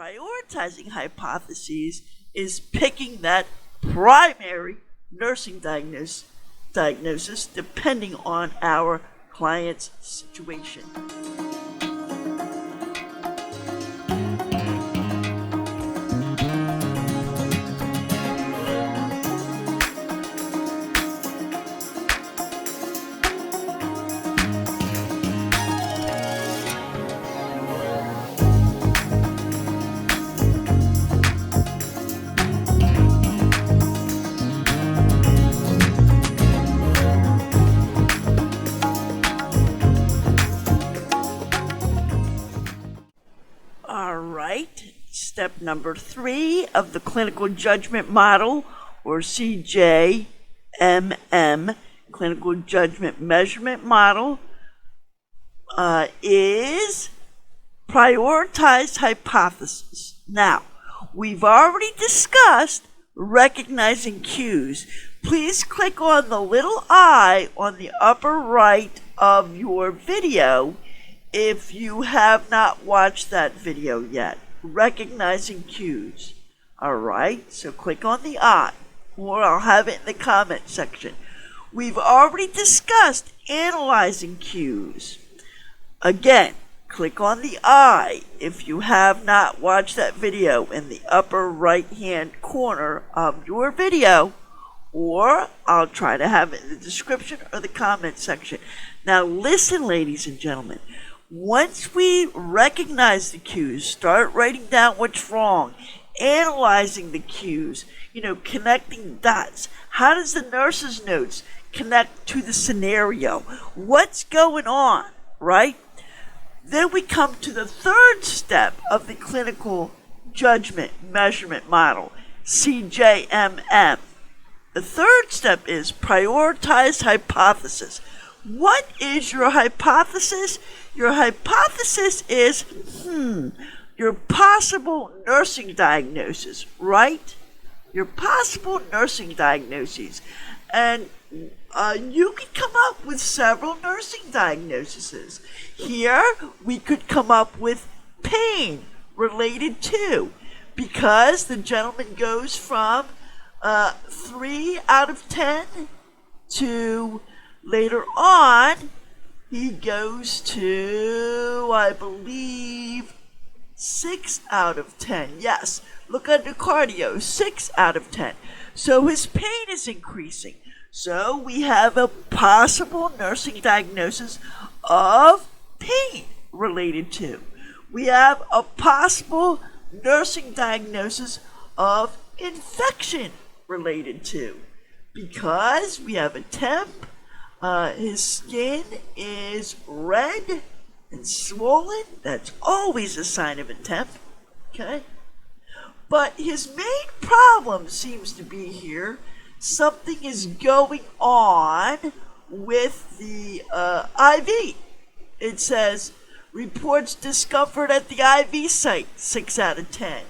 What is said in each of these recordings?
prioritizing hypotheses is picking that primary nursing diagnosis depending on our client's situation. Step number 3 of the clinical judgment model, or CJMM, clinical judgment measurement model, is prioritize hypothesis. Now, we've already discussed recognizing cues. Please click on the little eye on the upper right of your video if you have not watched that video yet. Recognizing cues. Alright, so click on the eye, or I'll have it in the comment section. We've already discussed analyzing cues. Again, click on the eye if you have not watched that video in the upper right hand corner of your video, or I'll try to have it in the description or the comment section. Now listen, ladies and gentlemen. Once we recognize the cues, start writing down what's wrong, analyzing the cues, connecting dots. How does the nurse's notes connect to the scenario? What's going on, right? Then we come to the third step of the clinical judgment measurement model, CJMM. The third step is prioritize hypothesis. What is your hypothesis? Your hypothesis is, your possible nursing diagnosis, right? Your possible nursing diagnoses. And you could come up with several nursing diagnoses. Here, we could come up with pain related to, because the gentleman goes from 3 out of 10 to later on, he goes to, I believe, 6 out of 10. Yes, look under cardio, 6 out of 10. So his pain is increasing. So we have a possible nursing diagnosis of pain related to. We have a possible nursing diagnosis of infection related to. Because we have a temp. His skin is red and swollen. That's always a sign of a temp. Okay? But his main problem seems to be here. Something is going on with the IV. It says, reports discomfort at the IV site, 6 out of 10.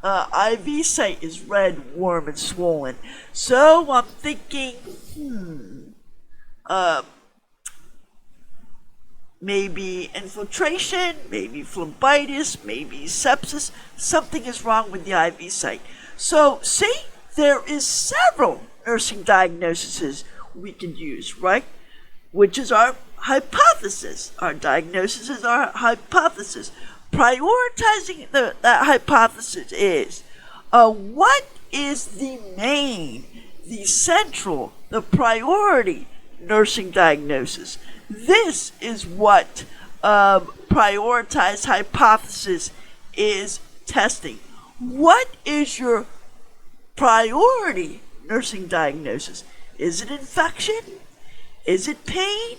IV site is red, warm, and swollen. So I'm thinking, maybe infiltration, maybe phlebitis, maybe sepsis. Something is wrong with the IV site. So, see, there is several nursing diagnoses we can use, right? Which is our hypothesis. Our diagnosis is our hypothesis. Prioritizing that hypothesis is, what is the main, the central, the priority nursing diagnosis? This is what prioritized hypothesis is testing. What is your priority nursing diagnosis? Is it infection? Is it pain?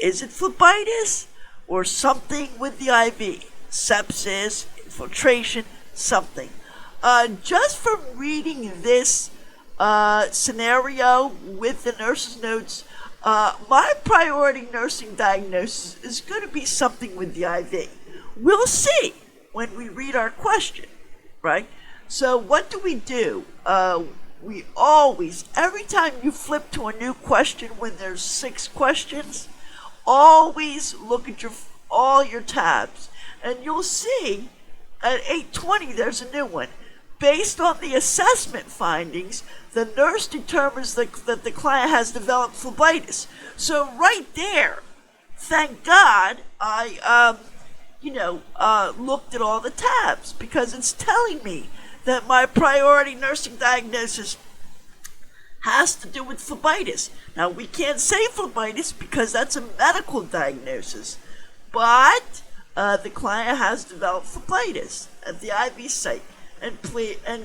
Is it phlebitis? Or something with the IV? Sepsis, infiltration, something. Just from reading this scenario with the nurse's notes, my priority nursing diagnosis is going to be something with the IV. We'll see when we read our question, right? So what do? We always, every time you flip to a new question when there's 6 questions, always look at all your tabs, and you'll see at 8:20, there's a new one. Based on the assessment findings, the nurse determines that the client has developed phlebitis. So right there, thank God I looked at all the tabs, because it's telling me that my priority nursing diagnosis has to do with phlebitis. Now, we can't say phlebitis because that's a medical diagnosis, but the client has developed phlebitis at the IV site and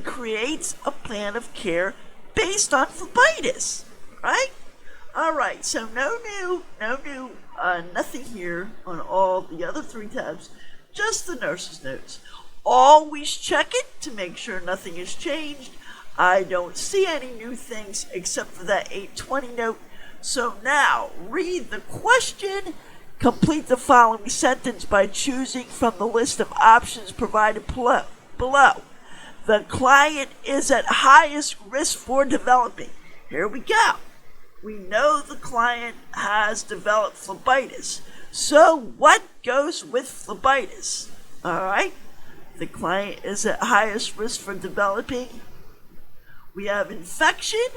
creates a plan of care based on phlebitis, right? All right, so nothing here on all the other 3 tabs, just the nurse's notes. Always check it to make sure nothing has changed. I don't see any new things except for that 8:20 note. So now, read the question. Complete the following sentence by choosing from the list of options provided below. The client is at highest risk for developing. Here we go. We know the client has developed phlebitis. So what goes with phlebitis? All right. The client is at highest risk for developing. We have infection,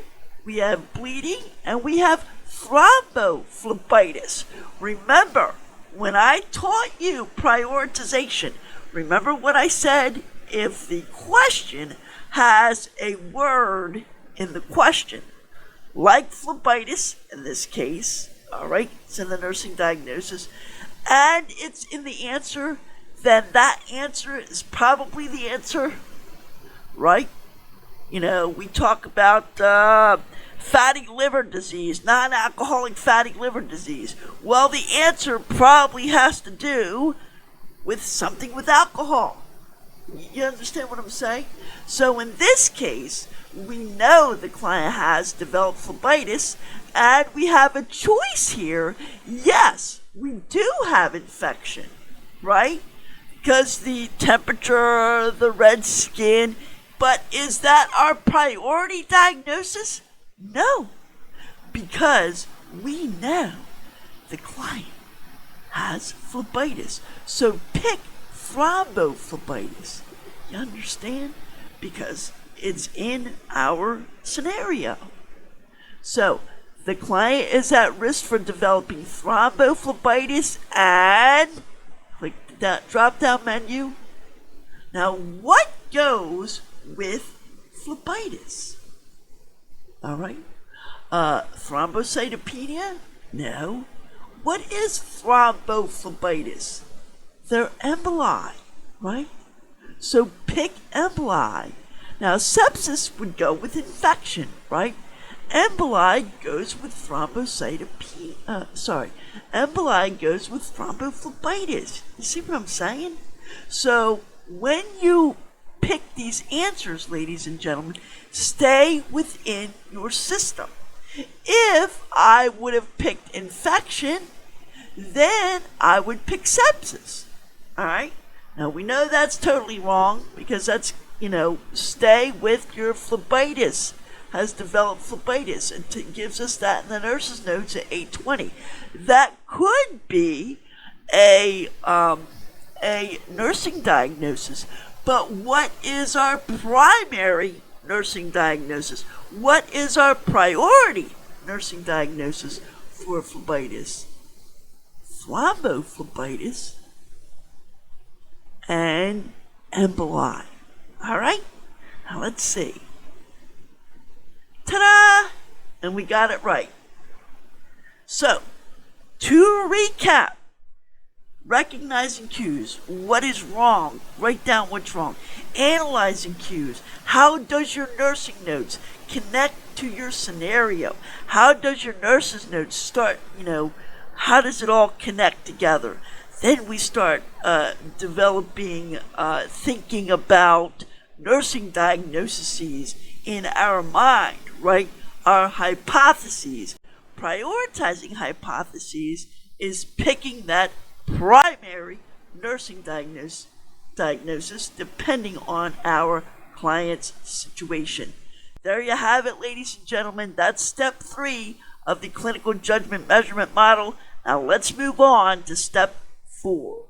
we have bleeding, and we have thrombophlebitis. Remember, when I taught you prioritization, remember what I said? If the question has a word in the question, like phlebitis in this case, all right, it's in the nursing diagnosis, and it's in the answer, then that answer is probably the answer, right? We talk about fatty liver disease, non-alcoholic fatty liver disease. Well, the answer probably has to do with something with alcohol. You understand what I'm saying? So in this case, we know the client has developed phlebitis, and we have a choice here. Yes, we do have infection, right? Because the temperature, the red skin, but is that our priority diagnosis? No, because we know the client has phlebitis. So pick thrombophlebitis. You understand? Because it's in our scenario. So the client is at risk for developing thrombophlebitis, and click that drop down menu. Now, what goes with phlebitis? All right. Thrombocytopenia? No. What is thrombophlebitis? They're emboli, right? So pick emboli. Now, sepsis would go with infection, right? Emboli goes with emboli goes with thrombophlebitis. You see what I'm saying? So when you pick these answers, ladies and gentlemen, stay within your system. If I would have picked infection, then I would pick sepsis. All right? Now, we know that's totally wrong, because that's, stay with your phlebitis. Has developed phlebitis, and gives us that in the nurse's notes at 8:20. That could be a nursing diagnosis. But what is our primary nursing diagnosis? What is our priority nursing diagnosis for phlebitis? Thrombophlebitis and emboli. All right? Now let's see. Ta-da! And we got it right. So, to recap, recognizing cues. What is wrong? Write down what's wrong. Analyzing cues. How does your nursing notes connect to your scenario? How does your nurse's notes start, how does it all connect together? Then we start developing, thinking about nursing diagnoses in our mind, right? Our hypotheses. Prioritizing hypotheses is picking that primary nursing diagnosis depending on our client's situation. There you have it, ladies and gentlemen. That's step 3 of the clinical judgment measurement model. Now let's move on to step 4.